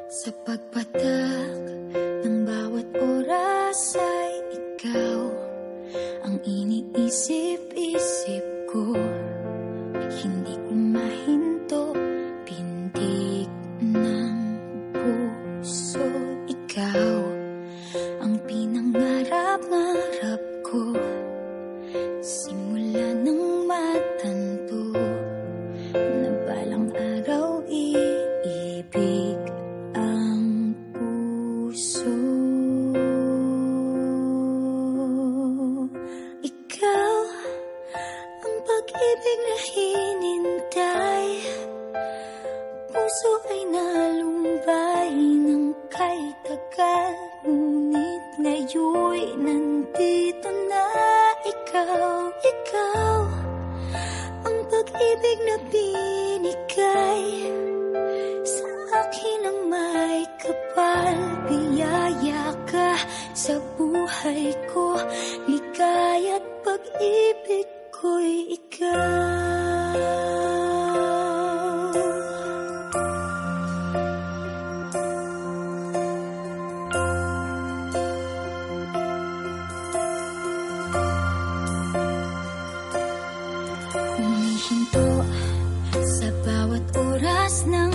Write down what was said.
Sa pagpatak ng bawat oras ay ikaw ang iniisip-isip ko. Hindi ko mahinto, pintig ng puso. Ikaw ang pinangarap-ngarap ko, simula ng matanto na balang araw iibig ang puso. Ikaw ang pag-ibig na hinintay, puso ay nalumbay ng kay tagal, ngunit ngayon'y nandito na ikaw. Ikaw ang pag-ibig na binigay sa akin ang may kapal. Biyaya ka sa buhay ko, ligaya't pag-ibig ko'y ikaw. Humihinto sa bawat oras ng